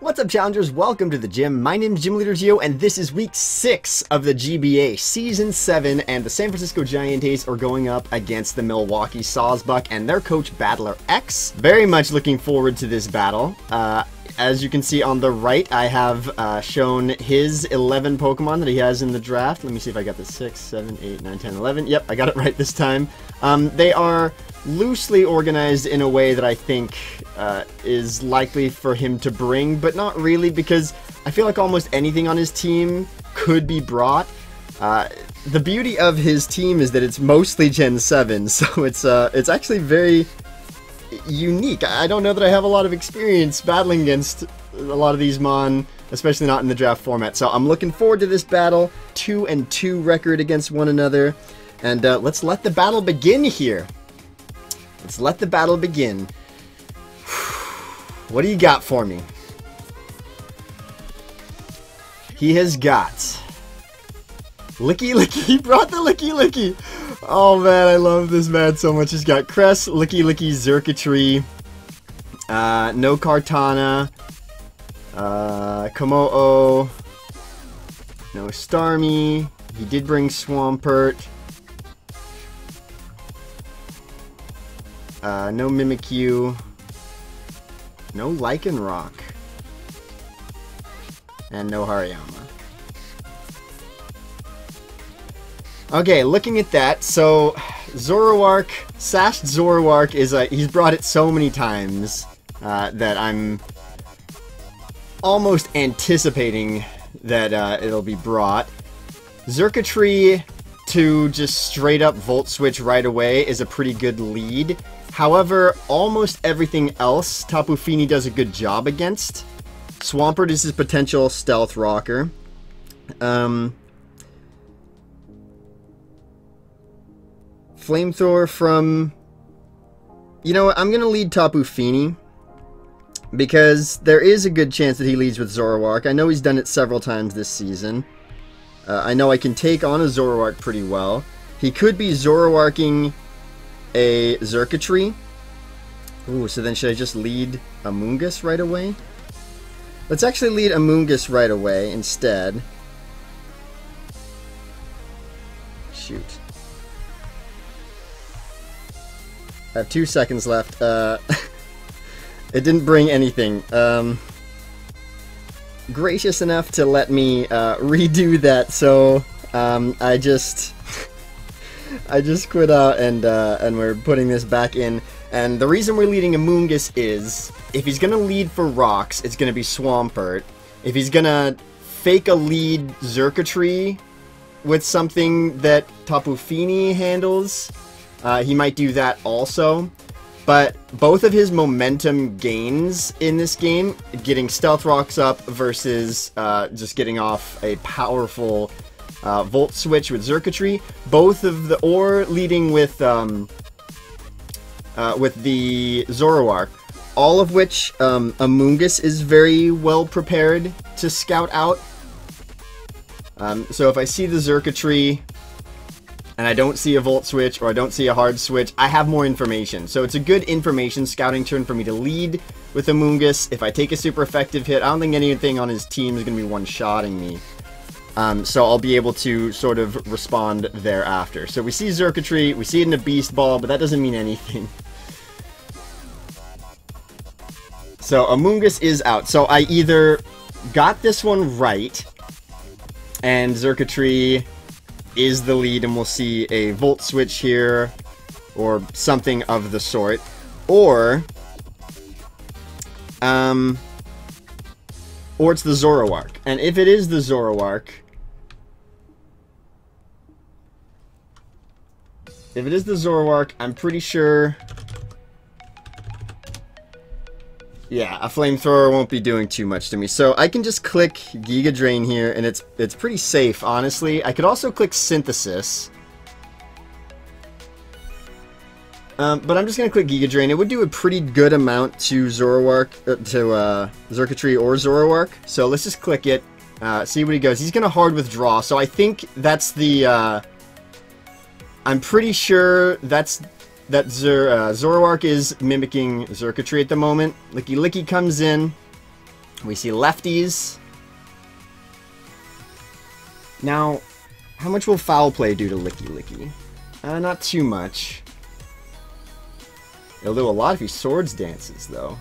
What's up, challengers? Welcome to the gym. My name's Gym Leader Gio, and this is week 6 of the GBA Season 7, and the San Francisco GiEnteis are going up against the Milwaukee Sawsbucks and their coach BattlerX. Very much looking forward to this battle. As you can see on the right, I have shown his 11 Pokemon that he has in the draft. Let me see if I got the 6, 7, 8, 9, 10, 11. Yep, I got it right this time. They are loosely organized in a way that I think is likely for him to bring, but not really, because I feel like almost anything on his team could be brought. The beauty of his team is that it's mostly Gen 7, so it's actually very unique. I don't know that I have a lot of experience battling against a lot of these Mon, especially not in the draft format, so I'm looking forward to this battle. 2-2 record against one another, and let's let the battle begin here. Let's let the battle begin. What do you got for me? He has got Licky Licky. He brought the Licky Licky. Oh man, I love this man so much. He's got Crest, Licky Licky, Xurkitree, no Kartana, Komo-o, no Starmie. He did bring Swampert. No Mimikyu, no Lycanroc, and no Hariyama. Okay, looking at that, so Zoroark, Sashed Zoroark is he's brought it so many times that I'm almost anticipating that it'll be brought. Xurkitree to just straight up Volt Switch right away is a pretty good lead. However, almost everything else Tapu Fini does a good job against. Swampert is his potential Stealth Rocker. Flamethrower from... You know what, I'm going to lead Tapu Fini, because there is a good chance that he leads with Zoroark. I know he's done it several times this season. I know I can take on a Zoroark pretty well. He could be Zoroarking a Xurkitree. Ooh, so then should I just lead Amoonguss right away? Let's actually lead Amoonguss right away instead. Shoot. I have 2 seconds left. It didn't bring anything. Gracious enough to let me redo that, so I just quit out and we're putting this back in. And the reason we're leading Amoonguss is, if he's gonna lead for rocks, it's gonna be Swampert. If he's gonna fake a lead Xurkitree with something that Tapu Fini handles, he might do that also. But both of his momentum gains in this game, getting Stealth Rocks up versus just getting off a powerful Volt Switch with Xurkitree, both of the, or leading with the Zoroark, all of which Amoonguss is very well prepared to scout out. So if I see the Xurkitree and I don't see a Volt Switch, or I don't see a hard switch, I have more information. So it's a good information scouting turn for me to lead with Amoonguss. If I take a super effective hit, I don't think anything on his team is going to be one-shotting me. So I'll be able to sort of respond thereafter. So we see Xurkitree, we see it in a Beast Ball, but that doesn't mean anything. So Amoonguss is out. So I either got this one right, and Xurkitree is the lead, and we'll see a Volt Switch here, or something of the sort, or it's the Zoroark. And if it is the Zoroark, I'm pretty sure, yeah, a Flamethrower won't be doing too much to me. So I can just click Giga Drain here, and it's pretty safe, honestly. I could also click Synthesis. But I'm just going to click Giga Drain. It would do a pretty good amount to Zoroark, Xurkitree or Zoroark. So let's just click it, see what he goes. He's going to hard withdraw, so I think that's the, I'm pretty sure that's that Zoroark is mimicking Xurkitree at the moment. Licky Licky comes in. We see lefties. Now, how much will foul play do to Licky Licky? Not too much. It'll do a lot if he swords dances, though.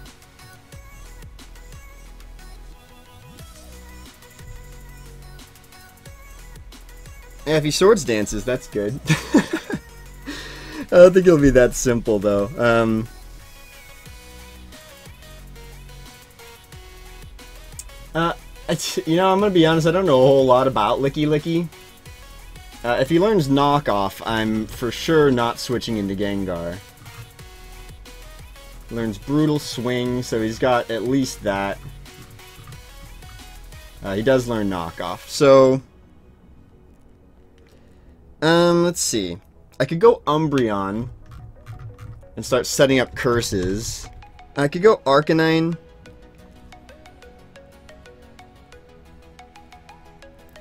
Yeah, if he swords dances, that's good. I don't think it'll be that simple, though. You know, I'm gonna be honest, I don't know a whole lot about Licky Licky. If he learns knockoff, I'm for sure not switching into Gengar. Learns brutal swing, so he's got at least that. He does learn knockoff, so let's see. I could go Umbreon and start setting up curses. I could go Arcanine.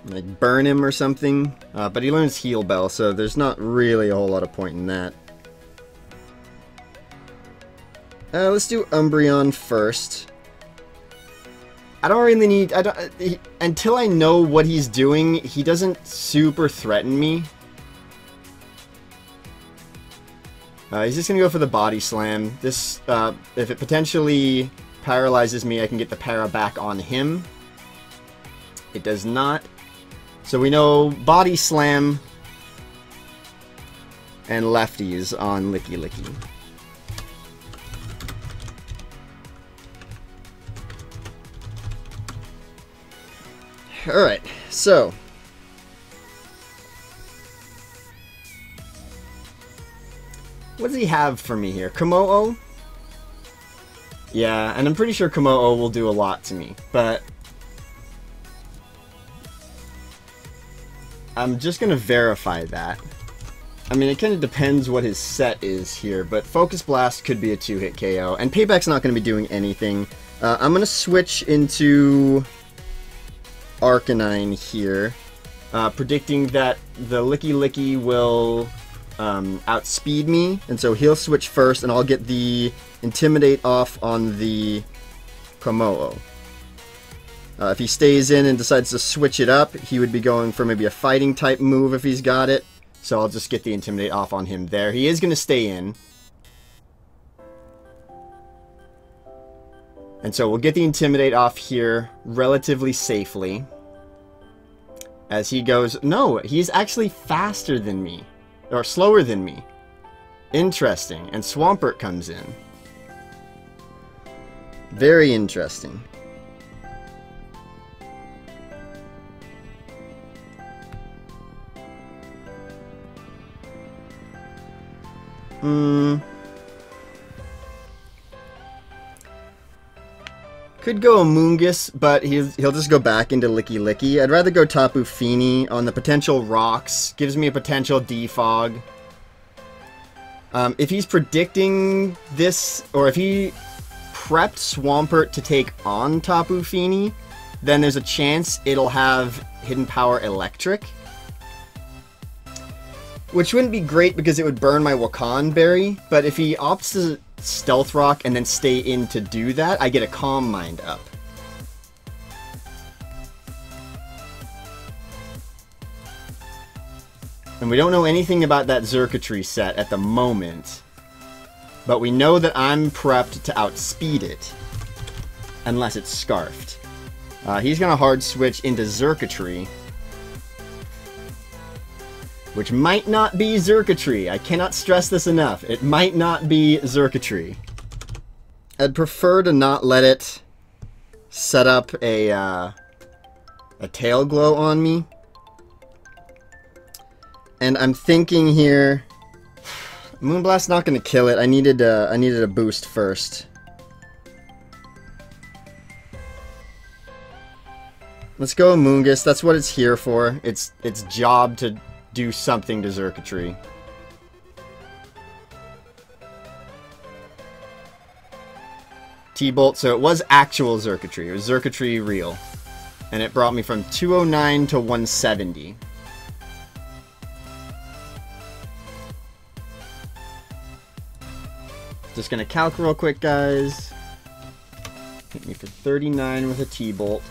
Like burn him or something. But he learns Heal Bell, so there's not really a whole lot of point in that. Let's do Umbreon first. I don't really need... until I know what he's doing, he doesn't super threaten me. He's just gonna go for the Body Slam. This, if it potentially paralyzes me, I can get the para back on him. It does not. So we know Body Slam and lefties on Licky Licky. Alright, so what does he have for me here? Komo-o? Yeah, and I'm pretty sure Komo-o will do a lot to me, but I'm just gonna verify that. I mean, it kind of depends what his set is here, but Focus Blast could be a 2-hit KO, and Payback's not gonna be doing anything. I'm gonna switch into Arcanine here, predicting that the Licky Licky will outspeed me, and so he'll switch first, and I'll get the Intimidate off on the Komo-o. If he stays in and decides to switch it up, he would be going for maybe a fighting type move if he's got it, so I'll just get the Intimidate off on him there. He is going to stay in. And so we'll get the Intimidate off here relatively safely. As he goes... No, he's actually faster than me. Or slower than me. Interesting. And Swampert comes in. Very interesting. Could go Amoonguss, but he'll just go back into Licky Licky. I'd rather go Tapu Fini on the potential rocks. Gives me a potential defog. If he's predicting this, or if he prepped Swampert to take on Tapu Fini, then there's a chance it'll have Hidden Power Electric. Which wouldn't be great because it would burn my Wakan Berry, but if he opts to Stealth Rock and then stay in to do that, I get a Calm Mind up. And we don't know anything about that Xurkitree set at the moment, but we know that I'm prepped to outspeed it, unless it's Scarfed. He's going to hard switch into Xurkitree, which might not be Xurkitree. I cannot stress this enough. It might not be Xurkitree. I'd prefer to not let it set up a Tail Glow on me. And I'm thinking here, Moonblast's not going to kill it. I needed a boost first. Let's go Amoonguss. That's what it's here for. It's job to do something to Xurkitree. T-Bolt, so it was actual Xurkitree. It was Xurkitree real. And it brought me from 209 to 170. Just gonna calc real quick, guys. Hit me for 39 with a T-bolt.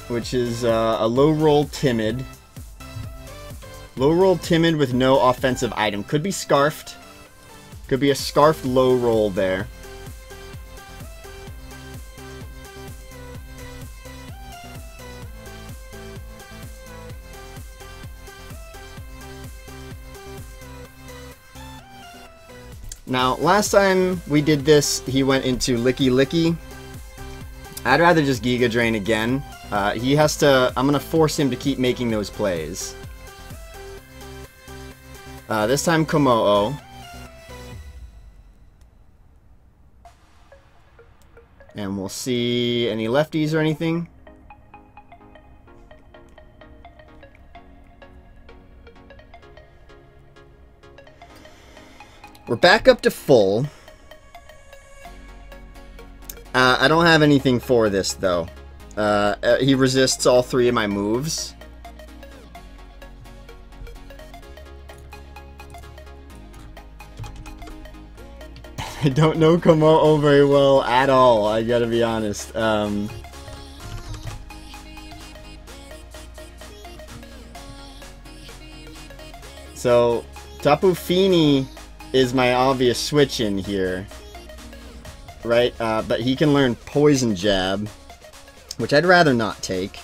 Which is a low roll timid. Low roll timid with no offensive item. Could be scarfed. Could be a scarfed low roll there. Now, last time we did this, he went into Licky Licky. I'd rather just Giga Drain again. He has to... I'm gonna force him to keep making those plays. This time Komo'o. And we'll see any lefties or anything. We're back up to full. I don't have anything for this, though. He resists all 3 of my moves. I don't know Komo'o very well at all, I gotta be honest. So, Tapu Fini is my obvious switch in here. Right? But he can learn Poison Jab, which I'd rather not take.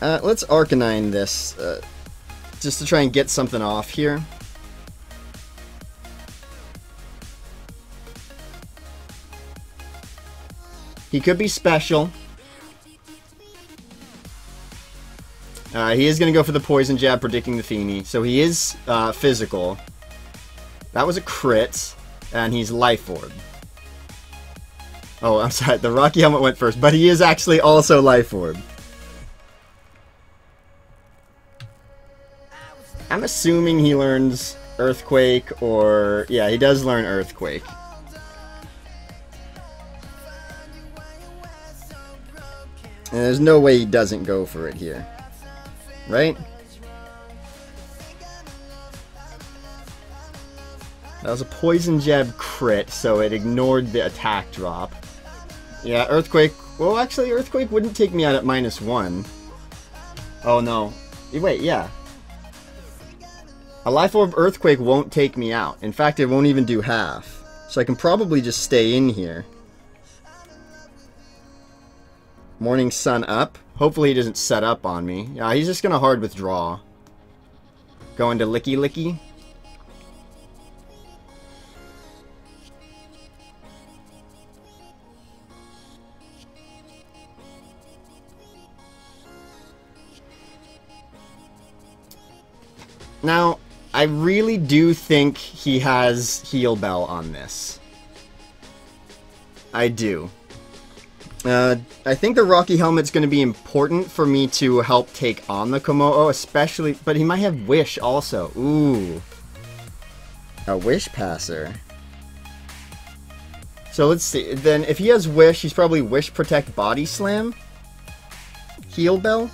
Let's Arcanine this, just to try and get something off here. He could be special. He is going to go for the Poison Jab, predicting the Fini. So he is physical. That was a crit, and he's Life Orb. Oh, I'm sorry, the Rocky Helmet went first, but he is actually also Life Orb. I'm assuming he learns Earthquake, or... yeah, he does learn Earthquake. And there's no way he doesn't go for it here. Right? That was a Poison Jab crit, so it ignored the attack drop. Yeah, Earthquake... well, actually, Earthquake wouldn't take me out at -1. Oh, no. Wait, yeah. A Life Orb Earthquake won't take me out. In fact, it won't even do half. So I can probably just stay in here. Morning Sun up. Hopefully he doesn't set up on me. Yeah, he's just gonna hard withdraw. Go into Licky Licky. Now, I really do think he has Heal Bell on this. I do. I think the Rocky Helmet's going to be important for me to help take on the Komo'o, especially... but he might have Wish also. Ooh. A Wish Passer. So let's see. Then if he has Wish, he's probably Wish, Protect, Body Slam. Heal Bell.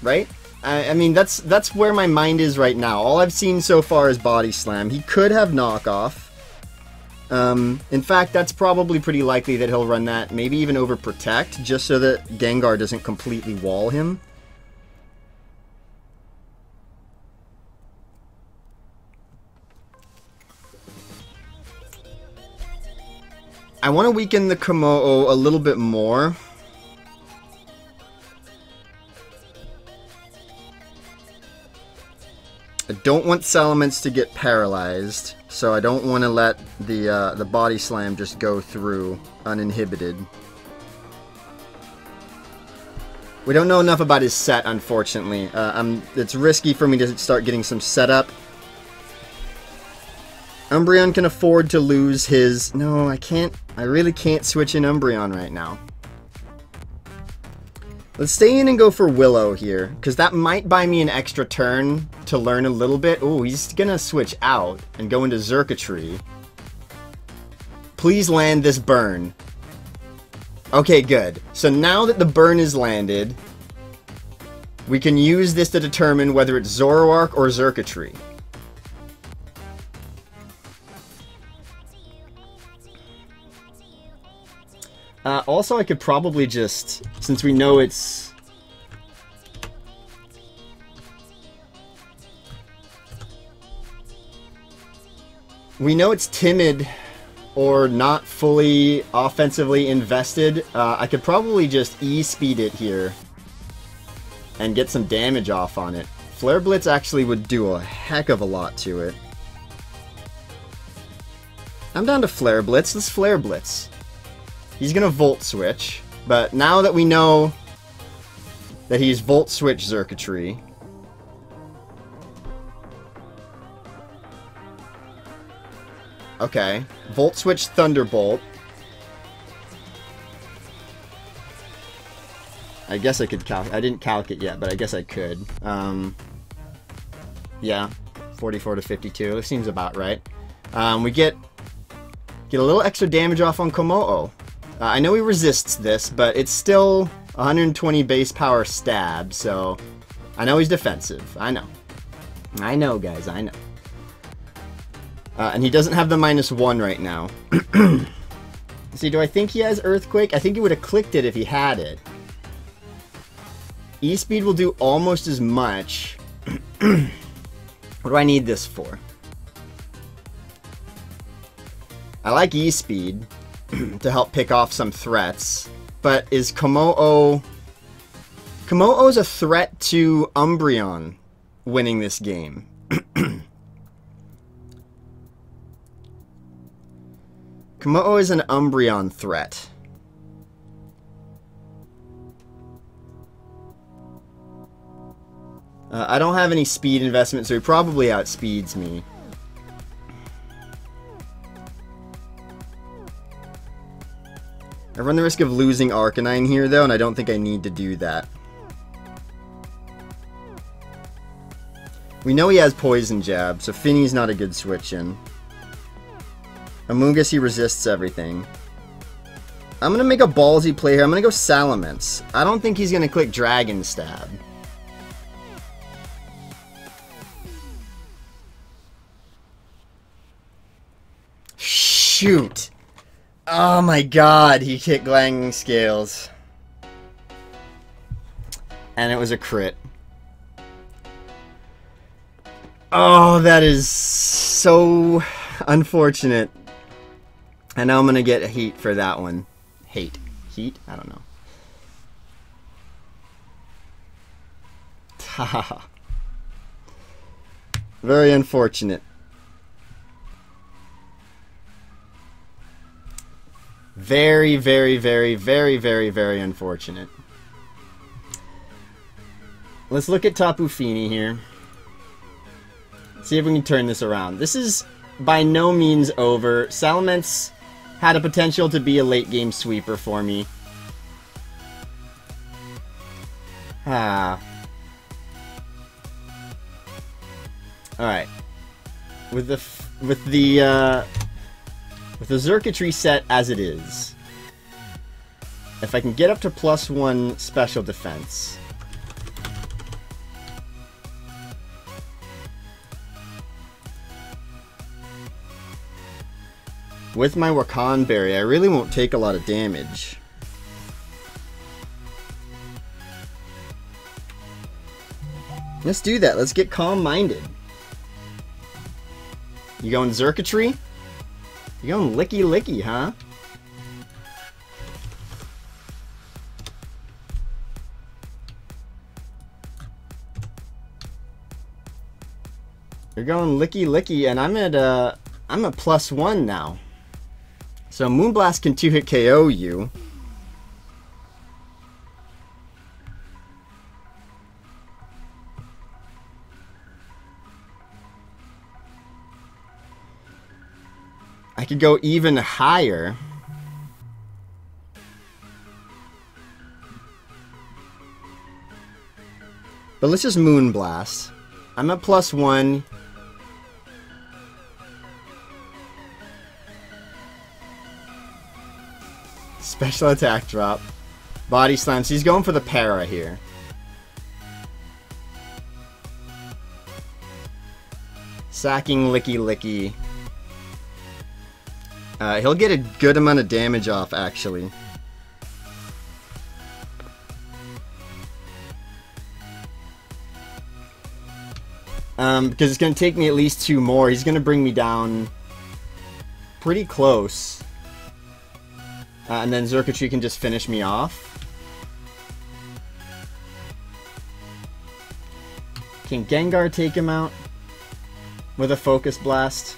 Right? I mean, that's where my mind is right now. All I've seen so far is Body Slam. He could have Knockoff. In fact, that's probably pretty likely that he'll run that, maybe even Overprotect, just so that Gengar doesn't completely wall him. I want to weaken the Komo'o a little bit more. I don't want Salamence to get paralyzed, so I don't want to let the Body Slam just go through uninhibited. We don't know enough about his set, unfortunately. It's risky for me to start getting some setup. Umbreon can afford to lose his... no, I can't. I really can't switch in Umbreon right now. Let's stay in and go for Willow here, because that might buy me an extra turn to learn a little bit. Oh, he's gonna switch out and go into Xurkitree. Please land this burn. Okay, good. So now that the burn is landed, we can use this to determine whether it's Zoroark or Xurkitree. Also, I could probably just, since we know it's... We know it's timid or not fully offensively invested. I could probably just E-speed it here and get some damage off on it. Flare Blitz actually would do a heck of a lot to it. I'm down to Flare Blitz. Let's Flare Blitz. He's gonna Volt Switch, but now that we know that he's Volt Switch Xurkitree, okay, Volt Switch Thunderbolt. I guess I could calc. I didn't calc it yet, but I guess I could. Yeah, 44 to 52. It seems about right. We get a little extra damage off on Kommo-o. I know he resists this, but it's still 120 base power stab, so I know he's defensive. I know. I know, guys. I know. And he doesn't have the -1 right now. See, do I think he has Earthquake? I think he would have clicked it if he had it. E-Speed will do almost as much. What do I need this for? I like E-Speed to help pick off some threats, but is Kommo-o... Kommo-o's a threat to Umbreon winning this game. Kommo-o is an Umbreon threat. I don't have any speed investment, so he probably outspeeds me. I run the risk of losing Arcanine here, though, and I don't think I need to do that. We know he has Poison Jab, so Finny's not a good switch-in. Amoonguss, he resists everything. I'm gonna make a ballsy play here. I'm gonna go Salamence. I don't think he's gonna click Dragon Stab. Shoot! Oh my god, he hit Glanging Scales. And it was a crit. Oh, that is so unfortunate. And now I'm gonna get a heat for that one. Hate. Heat? I don't know. Haha. Very unfortunate. Very, very, very, very, very, very unfortunate. Let's look at Tapu Fini here. See if we can turn this around. This is by no means over. Salamence had a potential to be a late game sweeper for me. Alright. With the Xurkitree set as it is, if I can get up to +1 special defense, with my Wakan Berry, I really won't take a lot of damage. Let's do that. Let's get calm-minded. You going Xurkitree? You going licky licky, huh? You're going licky licky, and I'm at +1 now. So Moonblast can 2-hit KO you. I could go even higher. But let's just Moonblast. I'm at +1. Special attack drop. Body Slam. So he's going for the para here. Sacking Licky Licky. He'll get a good amount of damage off, actually. Because it's going to take me at least 2 more. He's going to bring me down pretty close. And then Xurkitree can just finish me off. Can Gengar take him out with a Focus Blast?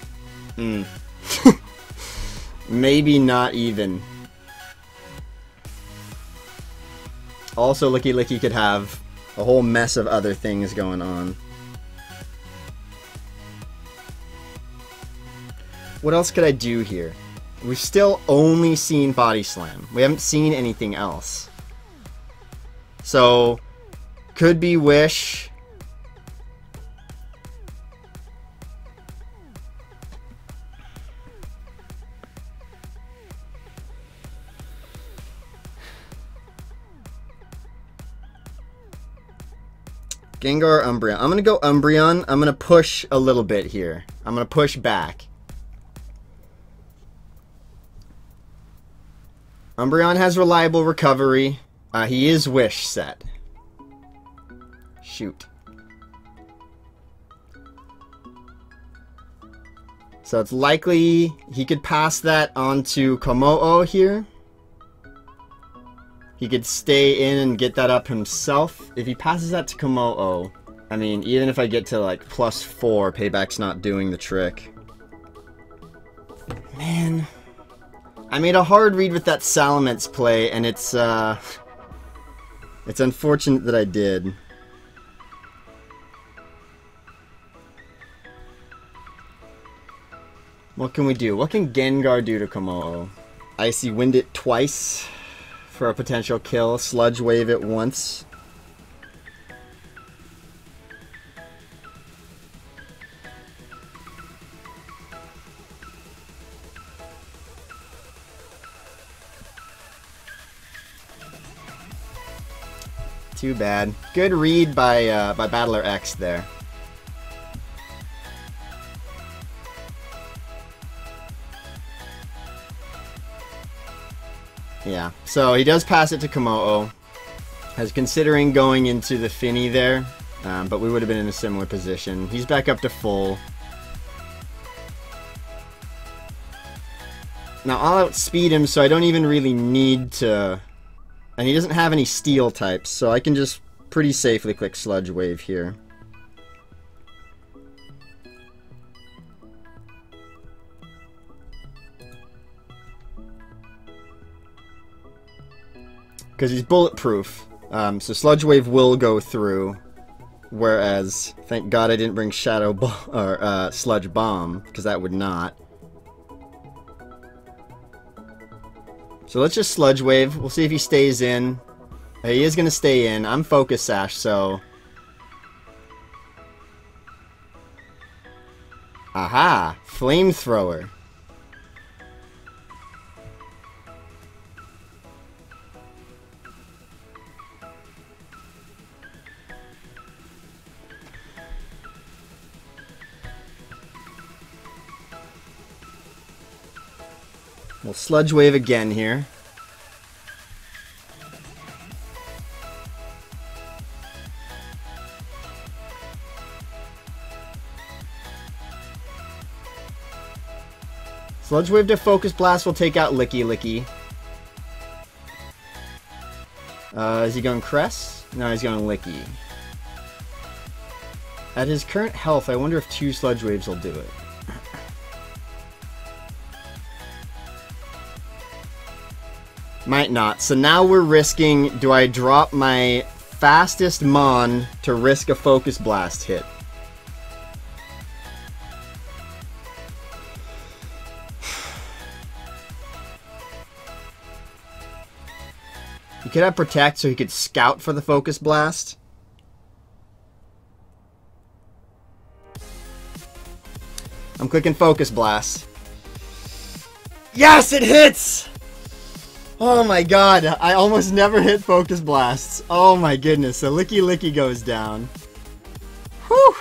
Maybe not even. Also, Licky Licky could have a whole mess of other things going on. What else could I do here? We've still only seen Body Slam. We haven't seen anything else. So, could be Wish. Gengar, Umbreon. I'm going to go Umbreon. I'm going to push a little bit here. I'm going to push back. Umbreon has reliable recovery. He is Wish set. Shoot. So it's likely he could pass that onto Kommo-o here. He could stay in and get that up himself. If he passes that to Kommo-o, I mean, even if I get to like +4, Payback's not doing the trick. Man. I made a hard read with that Salamence play, and it's unfortunate that I did. What can we do? What can Gengar do to Kommo-o? Icy Wind it twice for a potential kill. Sludge Wave it once. Too bad. Good read by BattlerX there. Yeah, so he does pass it to Kommo-o. I was considering going into the Finny there, but we would have been in a similar position. He's back up to full. Now I'll outspeed him, so I don't even really need to... And he doesn't have any steel types, so I can just pretty safely click Sludge Wave here. Because he's bulletproof, so Sludge Wave will go through. Whereas, thank God I didn't bring Shadow or Sludge Bomb, because that would not. So let's just Sludge Wave. We'll see if he stays in. He is going to stay in. I'm Focus Sash, so... Aha! Flamethrower. We'll Sludge Wave again here. Sludge Wave to Focus Blast will take out Licky Licky. Is he going Crest? No, he's going Licky. At his current health, I wonder if 2 Sludge Waves will do it. Might not. So now we're risking, do I drop my fastest Mon to risk a Focus Blast hit? He could have Protect so he could scout for the Focus Blast. I'm clicking Focus Blast. Yes, it hits! Oh my god, I almost never hit Focus Blasts. Oh my goodness, so Licky Licky goes down. Whew!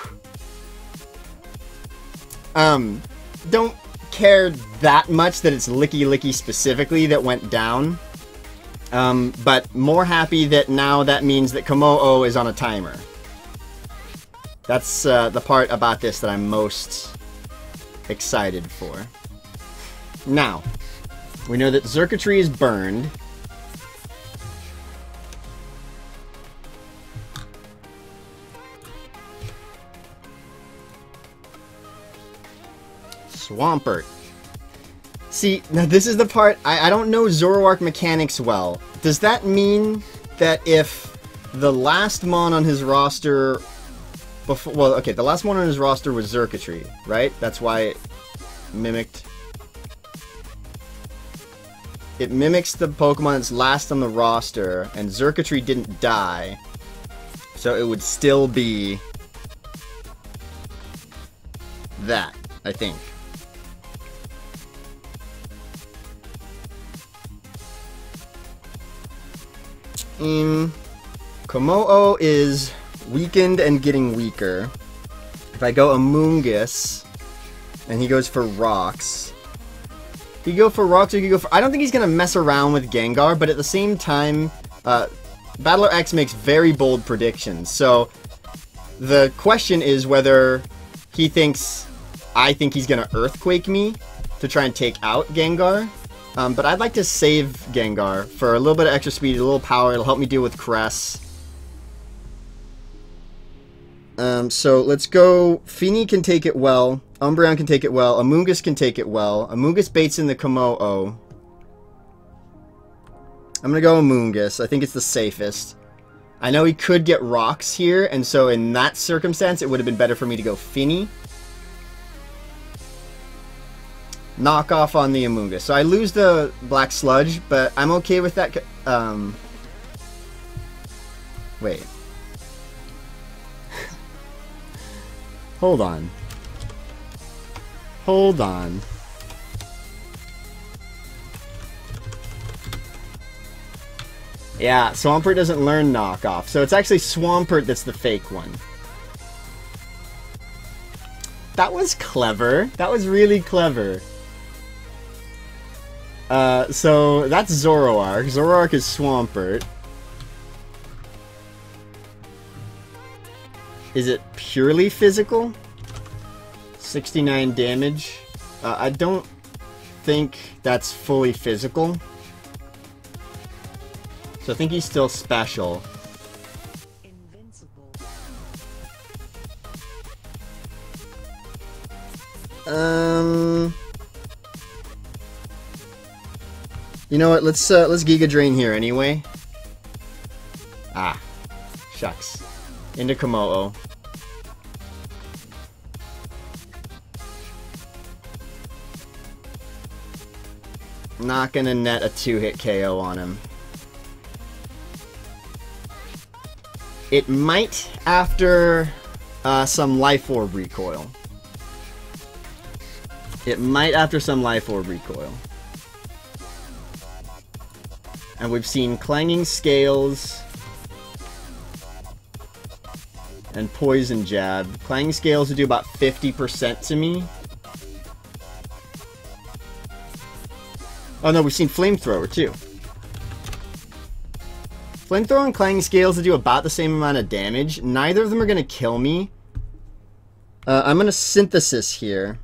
Don't care that much that it's Licky Licky specifically that went down. But more happy that now that means that Komo'o is on a timer. That's the part about this that I'm most excited for. Now, we know that Circuitry is burned. Swampert. See, now this is the part, I don't know Zoroark mechanics well. Does that mean that if the last mon on his roster... well, okay, the last one on his roster was Circuitry, right? That's why it mimicked... It mimics the Pokemon that's last on the roster, and Circuitry didn't die. So it would still be... that, I think. Komo'o is weakened and getting weaker. If I go Amoonguss, and he goes for rocks. He could go for rocks, or he could go for... I don't think he's going to mess around with Gengar, but at the same time, BattlerX makes very bold predictions. So, the question is whether he thinks... I think he's going to Earthquake me to try and take out Gengar. But I'd like to save Gengar for a little bit of extra speed, a little power. It'll help me deal with Cress. So let's go. Fini can take it well. Umbreon can take it well. Amoonguss can take it well. Amoonguss baits in the Komo'o. I'm going to go Amoonguss. I think it's the safest. I know he could get rocks here, and so in that circumstance, it would have been better for me to go Fini. Knock off on the Amoonguss. So I lose the Black Sludge, but I'm okay with that. Wait. Hold on. Hold on. Yeah, Swampert doesn't learn Knock Off, so it's actually Swampert that's the fake one. That was clever. That was really clever. So that's Zoroark. Zoroark is Swampert. Is it purely physical? 69 damage. I don't think that's fully physical. So I think he's still special. Invincible. You know what? Let's Giga Drain here anyway. Ah, shucks. Into Komo'o. Not gonna net a 2-hit KO on him. It might after some Life Orb recoil. It might after some Life Orb recoil. And we've seen Clanging Scales and Poison Jab. Clanging Scales would do about 50% to me. Oh no, we've seen Flamethrower too. Flamethrower and Clanging Scales will do about the same amount of damage. Neither of them are going to kill me. I'm going to Synthesis here.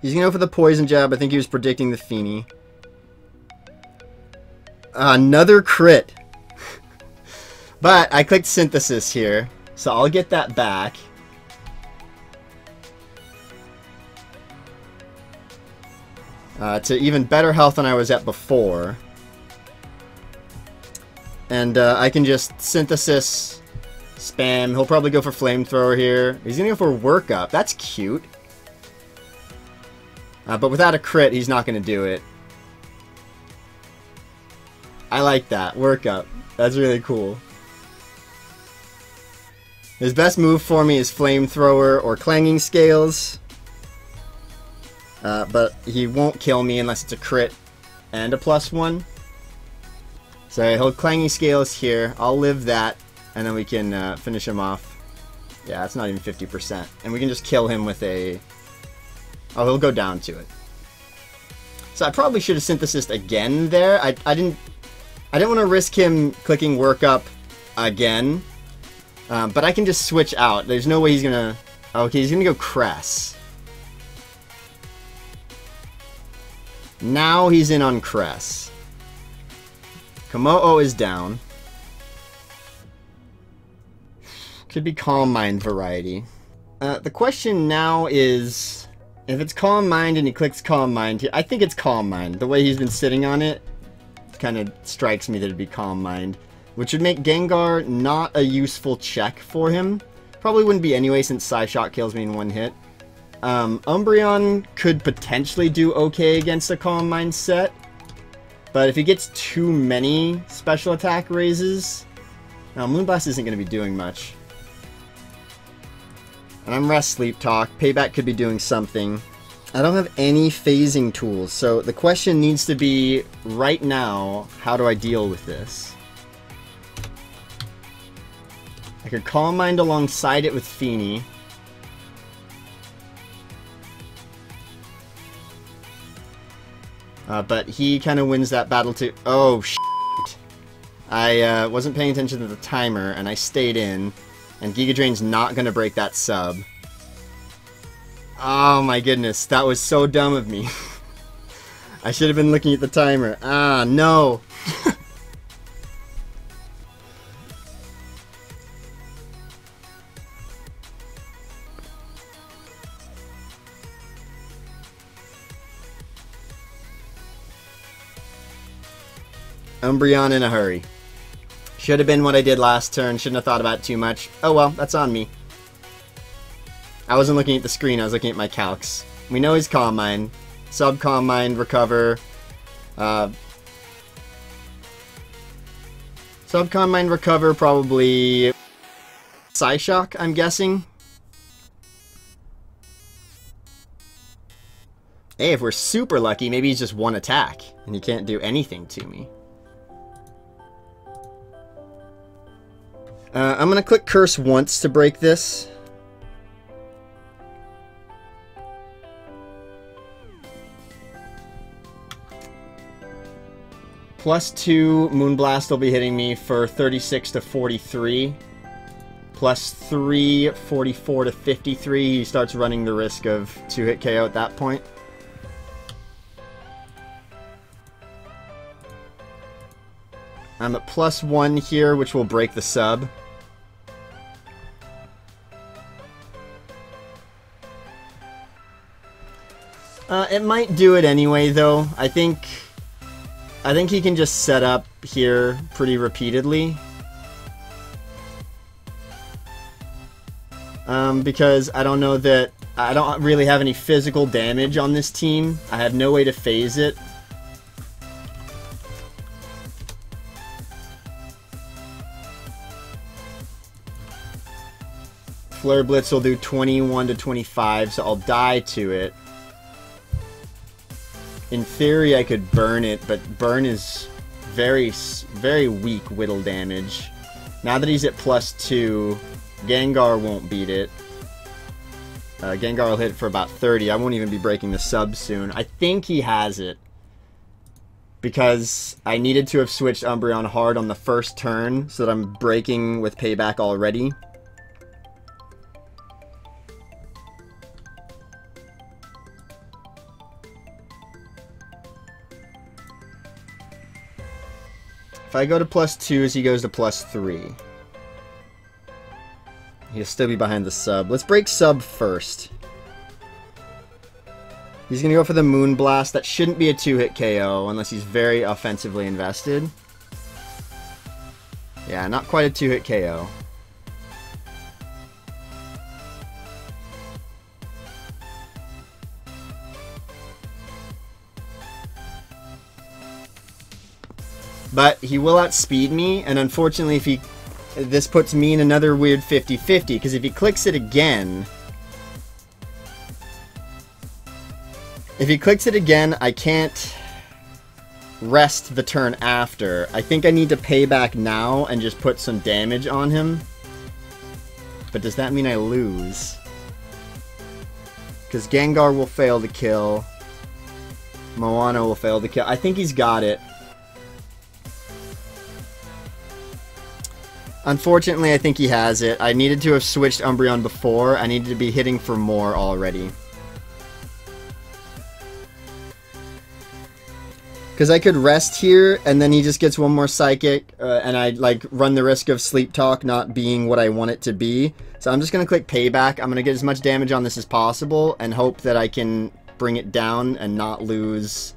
He's going to go for the Poison Jab. I think he was predicting the Fini. Another crit. But I clicked Synthesis here, so I'll get that back. To even better health than I was at before. And I can just Synthesis, spam. He'll probably go for Flamethrower here. He's going to go for Workup. That's cute. But without a crit, he's not going to do it. I like that. Workup. That's really cool. His best move for me is Flamethrower or Clanging Scales. But he won't kill me unless it's a crit and a +1. So he'll Clanging Scales here. I'll live that, and then we can finish him off. Yeah, it's not even 50%. And we can just kill him with a... Oh, he'll go down to it. So I probably should have synthesized again there. I didn't want to risk him clicking work up again. But I can just switch out. There's no way he's gonna... Okay, he's gonna go Cress. Now he's in on Cress. Komo'o is down. Could be Calm Mind variety. The question now is... If it's Calm Mind and he clicks Calm Mind, I think it's Calm Mind. The way he's been sitting on it kind of strikes me that it'd be Calm Mind. Which would make Gengar not a useful check for him. Probably wouldn't be anyway since Psyshock kills me in one hit. Umbreon could potentially do okay against a Calm Mind set. But if he gets too many special attack raises... Now, Moonblast isn't going to be doing much. And I'm Rest Sleep Talk. Payback could be doing something. I don't have any phasing tools, so the question needs to be, right now, how do I deal with this? I could Calm Mind alongside it with Feeny. But he kind of wins that battle too. Oh, shit. I wasn't paying attention to the timer, and I stayed in. And Giga Drain's not going to break that sub. Oh my goodness, that was so dumb of me. I should have been looking at the timer. Ah, no. Umbreon in a hurry. Should have been what I did last turn. Shouldn't have thought about it too much. Oh well, that's on me. I wasn't looking at the screen, I was looking at my calcs. We know he's Calm Mind. Sub Calm Mind, Recover. Sub Calm Mind, Recover, probably... Psyshock, I'm guessing. Hey, if we're super lucky, maybe he's just one attack. And he can't do anything to me. I'm gonna click Curse once to break this. +2 Moonblast will be hitting me for 36 to 43. +3, 44 to 53. He starts running the risk of 2-hit KO at that point. I'm at +1 here, which will break the sub. It might do it anyway, though. I think he can just set up here pretty repeatedly. Because I don't know that... I don't really have any physical damage on this team. I have no way to phase it. Flare Blitz will do 21 to 25, so I'll die to it. In theory, I could burn it, but burn is very, very weak whittle damage. Now that he's at +2, Gengar won't beat it. Gengar will hit for about 30. I won't even be breaking the sub soon. I think he has it. Because I needed to have switched Umbreon hard on the first turn, so that I'm breaking with Payback already. If I go to +2s, he goes to +3. He'll still be behind the sub. Let's break sub first. He's going to go for the Moonblast. That shouldn't be a 2-hit KO unless he's very offensively invested. Yeah, not quite a 2-hit KO. But he will outspeed me, and unfortunately this puts me in another weird 50-50, because if he clicks it again... If he clicks it again, I can't rest the turn after. I think I need to pay back now and just put some damage on him. but does that mean I lose? Because Gengar will fail to kill. Moana will fail to kill. I think he's got it. Unfortunately, I think he has it. I needed to have switched Umbreon before. I needed to be hitting for more already. Because I could rest here, and then he just gets one more Psychic, and I like run the risk of Sleep Talk not being what I want it to be. So I'm just going to click Payback. I'm going to get as much damage on this as possible, and hope that I can bring it down and not lose.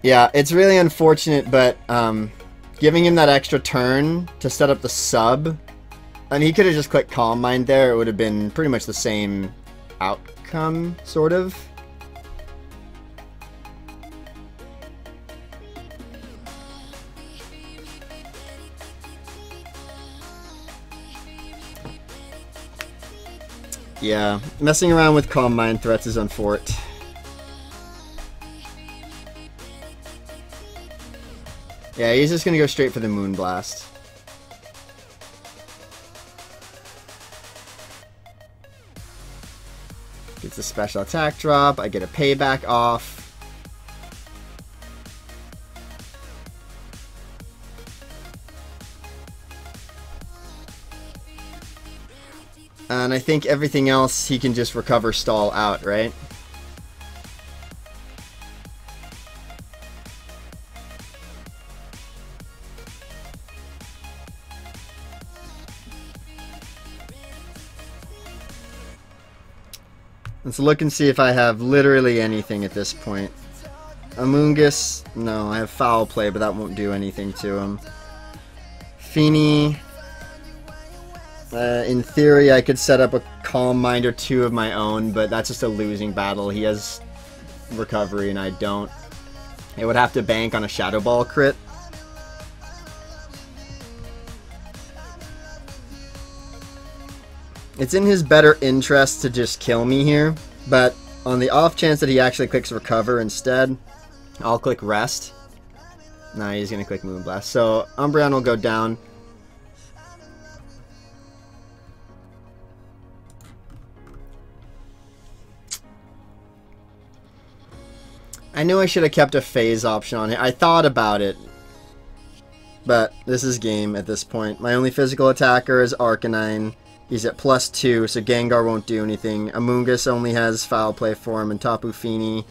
Yeah, it's really unfortunate, but giving him that extra turn to set up the sub, and he could have just clicked Calm Mind there. It would have been pretty much the same outcome, sort of. Yeah, messing around with Calm Mind threats is unfort. Yeah, he's just gonna go straight for the Moonblast. Gets a special attack drop, I get a payback off. And I think everything else he can just recover stall out, right? Let's look and see if I have literally anything at this point. Amoonguss, no, I have Foul Play, but that won't do anything to him. Feeny, in theory I could set up a Calm Mind or two of my own, but that's just a losing battle. He has recovery and I don't. It would have to bank on a Shadow Ball crit. It's in his better interest to just kill me here, but on the off chance that he actually clicks Recover instead, I'll click Rest. Nah, he's gonna click Moonblast. So Umbreon will go down. I knew I should have kept a phase option on here. I thought about it, but this is game at this point. My only physical attacker is Arcanine. He's at +2, so Gengar won't do anything. Amoonguss only has Foul Play for him, and Tapu Fini,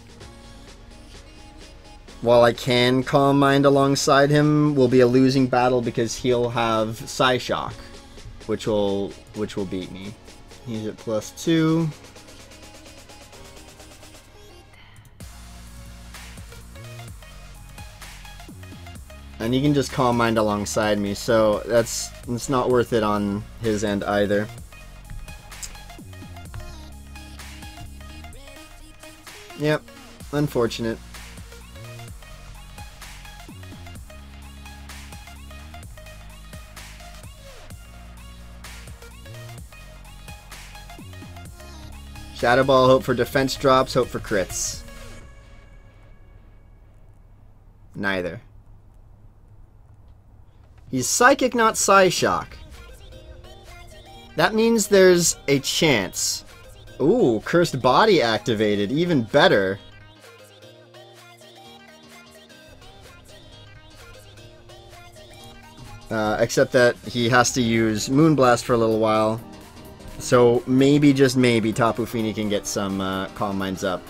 while I can Calm Mind alongside him, will be a losing battle because he'll have Psyshock, which will beat me. He's at +2. And he can just Calm Mind alongside me, so it's not worth it on his end either. Yep, unfortunate. Shadow Ball, hope for defense drops, hope for crits. Neither. He's Psychic, not Psyshock. That means there's a chance. Ooh, Cursed Body activated. Even better. Except that he has to use Moonblast for a little while. So maybe, just maybe, Tapu Fini can get some Calm Minds up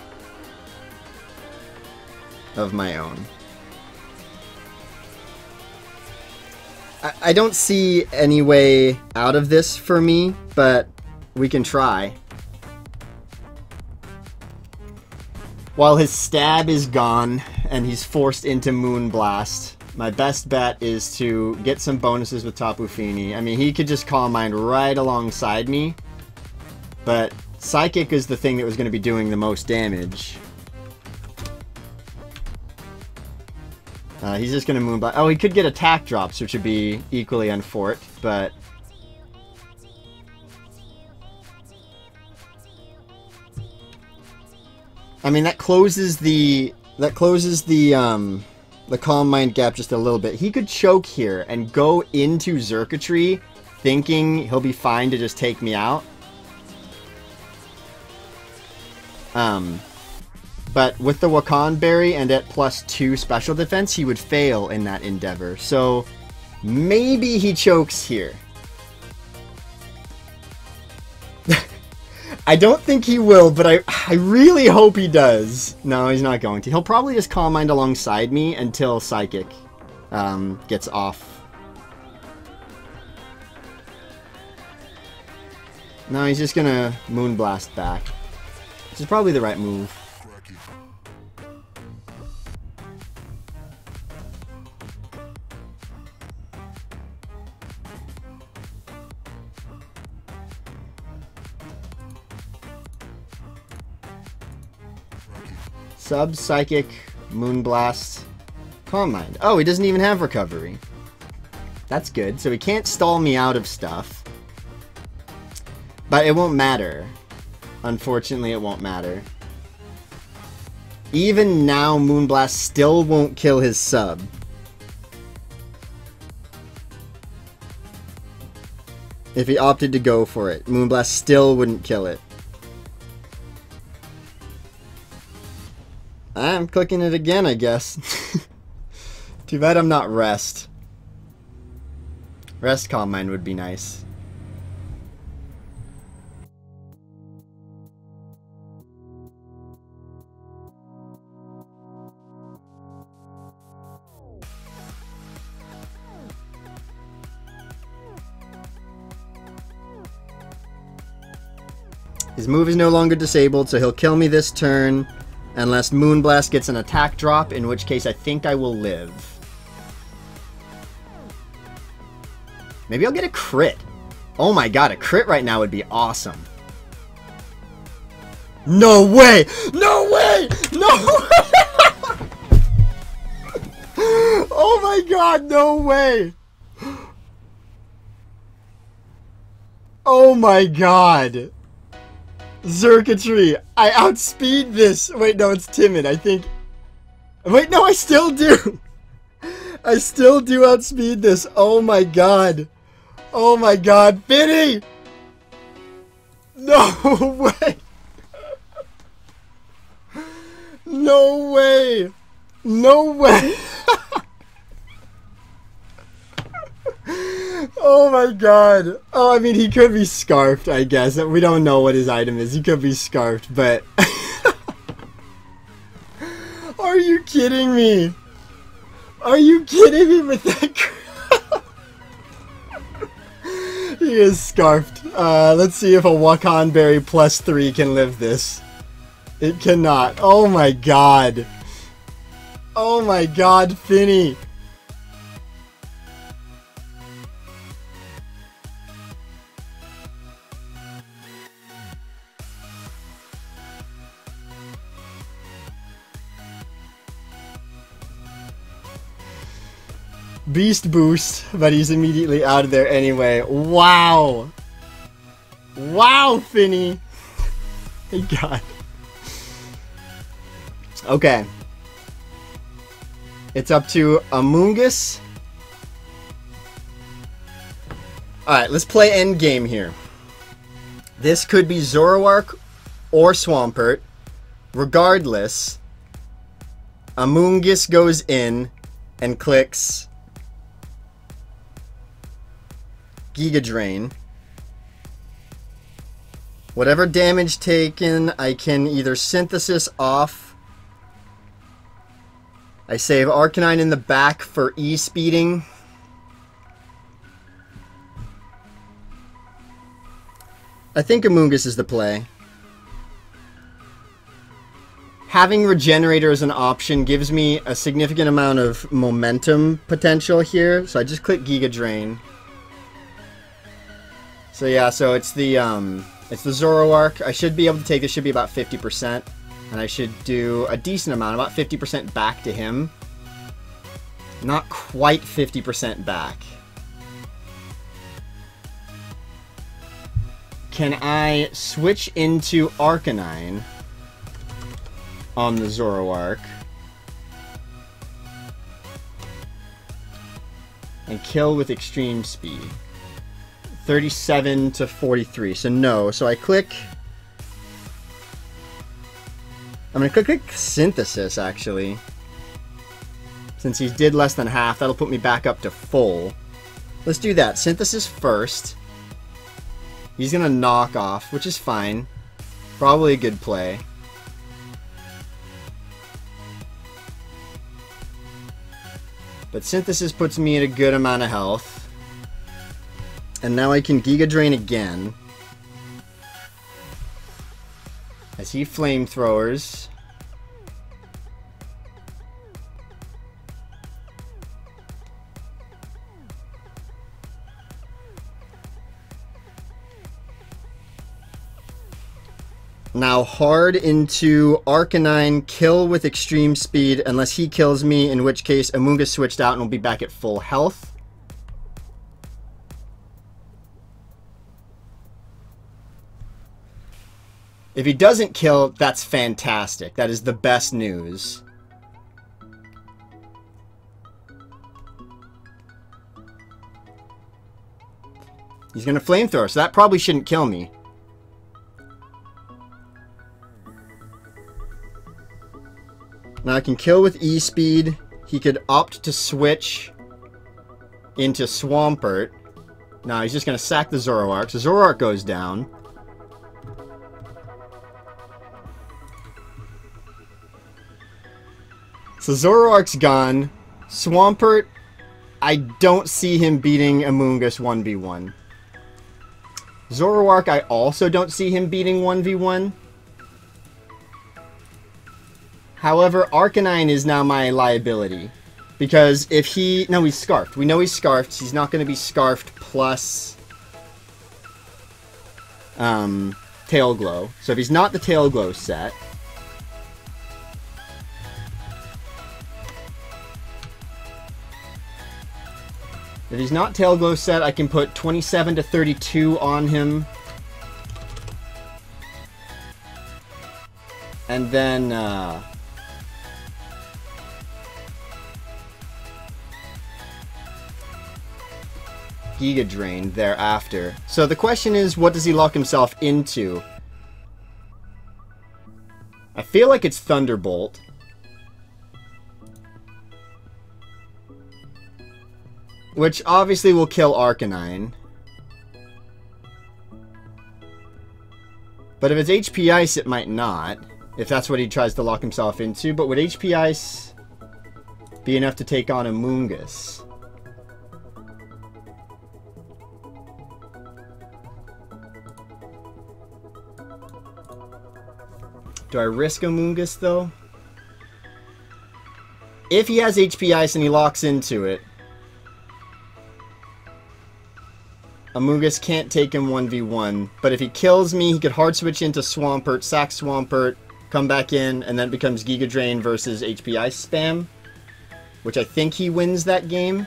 of my own. I don't see any way out of this for me, but we can try. While his stab is gone and he's forced into Moonblast, my best bet is to get some bonuses with Tapu Fini. I mean, he could just Calm Mind right alongside me, but Psychic is the thing that was going to be doing the most damage. He's just going to Moonblast. Oh, he could get attack drops, which would be equally unfort, but... I mean, that closes the the Calm Mind gap just a little bit. He could choke here and go into Xurkitree thinking he'll be fine to just take me out. But with the Wakan Berry and at +2 special defense, he would fail in that endeavor. So maybe he chokes here. I don't think he will, but I really hope he does. No, he's not going to. He'll probably just Calm Mind alongside me until Psychic gets off. No, he's just gonna Moonblast back. Which is probably the right move. Sub, Psychic, Moonblast, Calm Mind. Oh, he doesn't even have Recovery. That's good. So he can't stall me out of stuff. But it won't matter. Unfortunately, it won't matter. Even now, Moonblast still won't kill his sub. If he opted to go for it, Moonblast still wouldn't kill it. I'm clicking it again, I guess. Too bad I'm not Rest. Rest Calm Mind would be nice. His move is no longer disabled, so he'll kill me this turn. Unless Moonblast gets an attack drop, in which case I think I will live. Maybe I'll get a crit. Oh my god, a crit right now would be awesome. No way! No way! No way! Oh my god, no way! Oh my god! Xurkitree, I outspeed this. Wait, no, it's timid. I think. Wait, no, I still do. I still do outspeed this. Oh my god. Oh my god, Finny! No way. No way. No way. Oh my god. Oh, I mean, he could be scarfed, I guess. We don't know what his item is. He could be scarfed, but... Are you kidding me? Are you kidding me with that? He is scarfed. Let's see if a Wakan Berry +3 can live this. It cannot. Oh my god. Oh my god, Finny. Beast boost, but he's immediately out of there anyway. Wow. Wow, Finny. Thank god. Okay. It's up to Amoongus. Alright, let's play endgame here. This could be Zoroark or Swampert. Regardless, Amoongus goes in and clicks Giga Drain. Whatever damage taken, I can either Synthesis off. I save Arcanine in the back for E-speeding. I think Amoongus is the play. Having Regenerator as an option gives me a significant amount of momentum potential here, so I just click Giga Drain. So yeah, so it's the Zoroark. I should be able to take this, should be about 50%. And I should do a decent amount, about 50% back to him. Not quite 50% back. Can I switch into Arcanine on the Zoroark? and kill with extreme speed. 37 to 43. So no. So I click. I'm going to click Synthesis, actually. Since he did less than half, that'll put me back up to full. Let's do that. Synthesis first. He's going to knock off, which is fine. Probably a good play. But Synthesis puts me at a good amount of health. And now I can Giga Drain again. As he flamethrowers. Now hard into Arcanine, kill with extreme speed unless he kills me, in which case Amoonguss switched out and will be back at full health. If he doesn't kill, that's fantastic. That is the best news. He's going to flamethrower, so that probably shouldn't kill me. Now I can kill with E-Speed. He could opt to switch into Swampert. Now he's just going to sack the Zoroark. So Zoroark goes down. So Zoroark's gone. Swampert, I don't see him beating Amoonguss 1v1. Zoroark, I also don't see him beating 1v1. However, Arcanine is now my liability. Because if he... No, he's Scarfed. We know he's Scarfed. He's not going to be Scarfed plus... Tail Glow. So if he's not the Tail Glow set... If he's not Tail Glow set, I can put 27 to 32 on him. And then, Giga Drain thereafter. So the question is, what does he lock himself into? I feel like it's Thunderbolt. Which obviously will kill Arcanine. But if it's HP Ice, it might not. If that's what he tries to lock himself into. But would HP Ice be enough to take on Amoonguss? Do I risk Amoonguss, though? If he has HP Ice and he locks into it, Amoonguss can't take him 1v1, but if he kills me, he could hard switch into Swampert, sack Swampert, come back in, and then it becomes Giga Drain versus HP Ice spam, which I think he wins that game.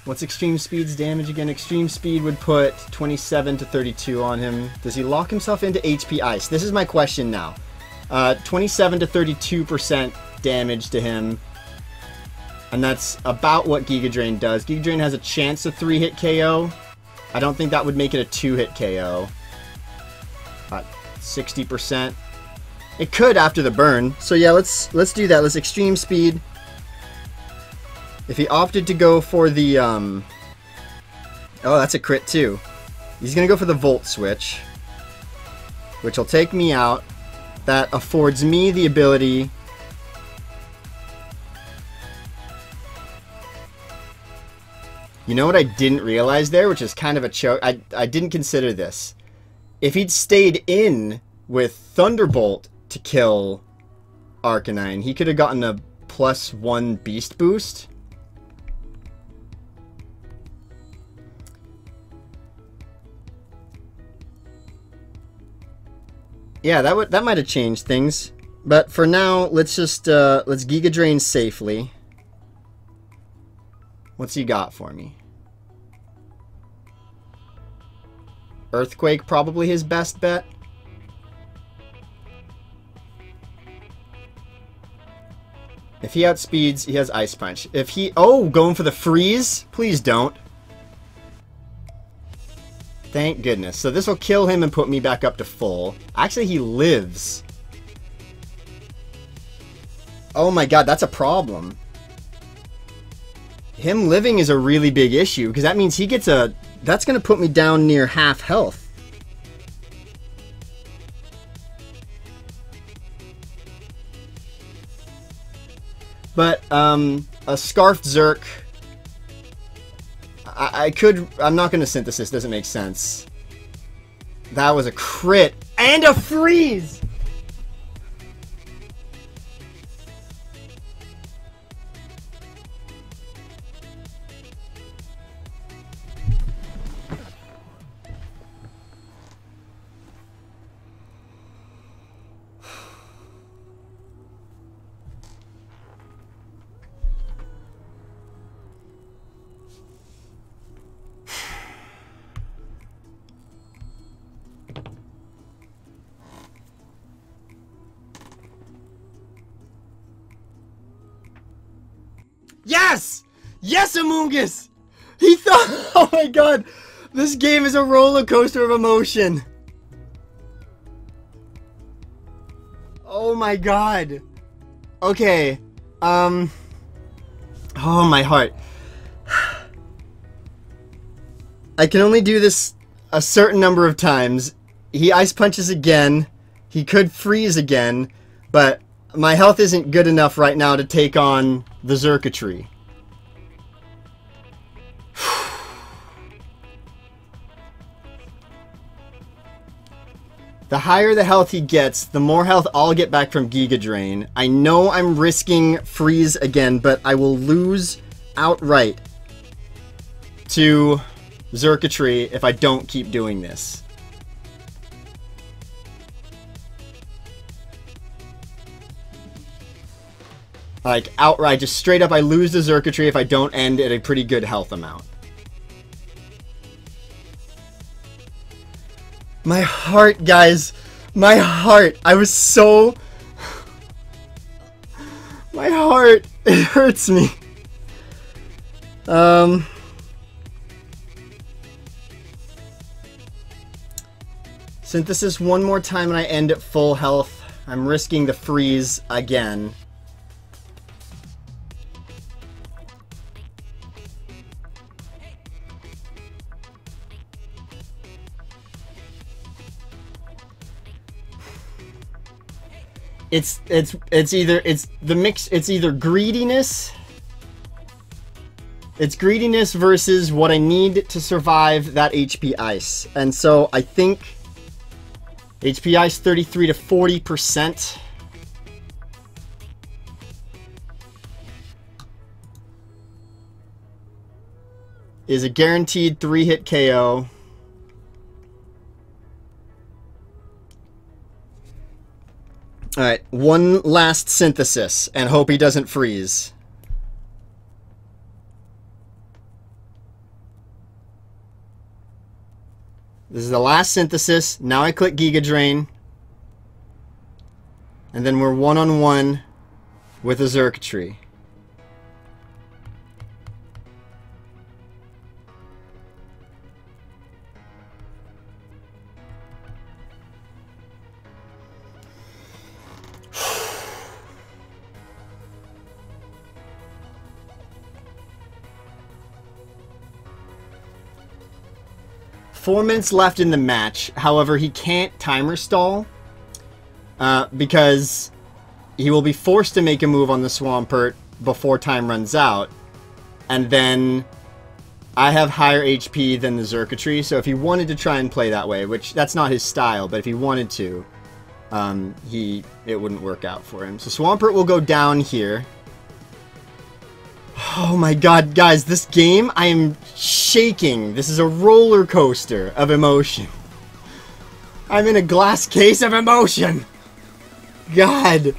What's Extreme Speed's damage again? Extreme Speed would put 27 to 32 on him. Does he lock himself into HP Ice? This is my question now. 27 to 32% damage to him. And that's about what Giga Drain does. Giga Drain has a chance of 3-hit KO. I don't think that would make it a 2-hit KO. 60%. It could after the burn. So yeah, let's do that. Let's Extreme Speed. If he opted to go for the oh, that's a crit too. He's gonna go for the Volt Switch, which will take me out. That affords me the ability You know what I didn't realize there, which is kind of a choke? I didn't consider this. If he'd stayed in with Thunderbolt to kill Arcanine, he could have gotten a +1 Beast Boost. Yeah, that might have changed things. But for now, let's just let's Giga Drain safely. What's he got for me? Earthquake, probably his best bet. If he outspeeds, he has Ice Punch. If he... Oh, going for the freeze? Please don't. Thank goodness. So this will kill him and put me back up to full. Actually, he lives. Oh my god, that's a problem. Him living is a really big issue, because that means he gets a... That's going to put me down near half health. But, a Scarfed Zerk... I could... I'm not going to Synthesis, doesn't make sense. That was a crit. And a freeze! Yes! Yes, Amoongus! He thought... Oh my god! This game is a roller coaster of emotion. Oh my god. Okay. Oh, my heart. I can only do this a certain number of times. He Ice Punches again. He could freeze again. But my health isn't good enough right now to take on the Zerkatry. The higher the health he gets, the more health I'll get back from Giga Drain. I know I'm risking freeze again, but I will lose outright to Zerkatry if I don't keep doing this. Like, outright, just straight up, I lose the Zerkatry if I don't end at a pretty good health amount. My heart, guys. My heart. I was so... My heart. It hurts me. Synthesis one more time and I end at full health. I'm risking the freeze again. It's either greediness. It's greediness versus what I need to survive that HP ice. And so I think HP ice 33 to 40%. Is a guaranteed 3-hit KO. Alright, one last Synthesis, and hope he doesn't freeze. This is the last Synthesis. Now I click Giga Drain. And then we're one-on-one with a Zerkatry. Four minutes left in the match. However, he can't timer stall because he will be forced to make a move on the Swampert before time runs out. And then I have higher HP than the Zerkatry, so if he wanted to try and play that way, which that's not his style, but if he wanted to, it wouldn't work out for him. So Swampert will go down here. Oh my god, guys, this game, I am shaking. This is a roller coaster of emotion. I'm in a glass case of emotion. God.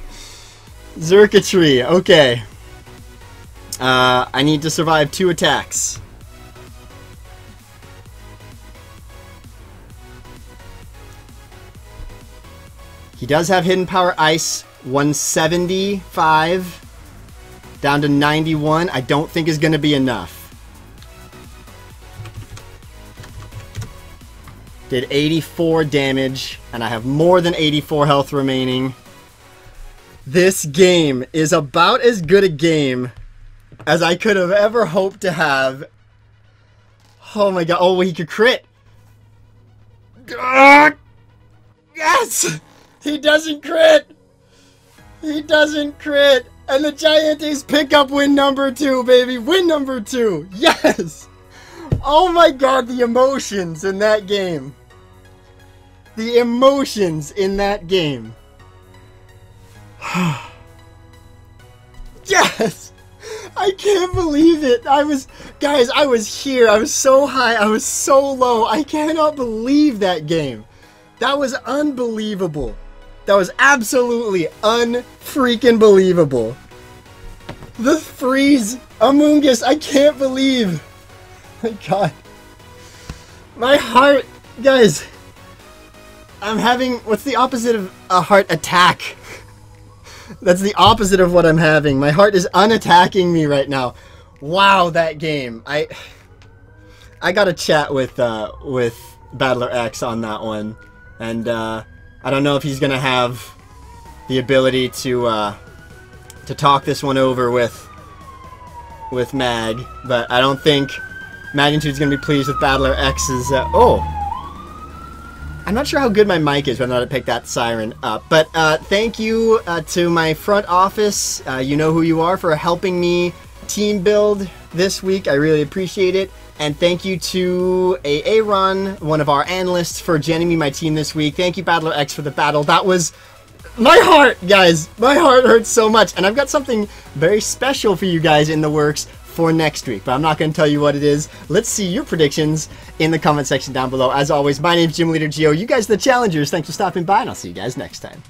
Zerkatry, okay. I need to survive 2 attacks. He does have Hidden Power Ice, 175. Down to 91, I don't think is going to be enough. Did 84 damage, and I have more than 84 health remaining. This game is about as good a game as I could have ever hoped to have. Oh my god, oh, he could crit. Yes! He doesn't crit! He doesn't crit! And the GiEnteis pick up win number 2, baby! Win number 2! Yes! Oh my god, the emotions in that game. The emotions in that game. Yes! I can't believe it! Guys, I was here. I was so high. I was so low. I cannot believe that game. That was unbelievable. That was absolutely unfreaking believable. The freeze Among Us. I can't believe. My god. My heart. Guys. I'm having. What's the opposite of a heart attack? That's the opposite of what I'm having. My heart is unattacking me right now. Wow, that game. I gotta chat with BattlerX on that one. And I don't know if he's gonna have the ability to talk this one over with Mag, but I don't think Magnitude's gonna be pleased with BattlerX's. Oh, I'm not sure how good my mic is, whether or not to pick that siren up. But thank you to my front office. You know who you are, for helping me team build this week. I really appreciate it. And thank you to Aaron, one of our analysts, for joining me my team this week. Thank you, BattlerX, for the battle. That was my heart, guys. My heart hurts so much. And I've got something very special for you guys in the works for next week, but I'm not going to tell you what it is. Let's see your predictions in the comment section down below. As always, my name's Gym Leader Geo. You guys are the challengers. Thanks for stopping by, and I'll see you guys next time.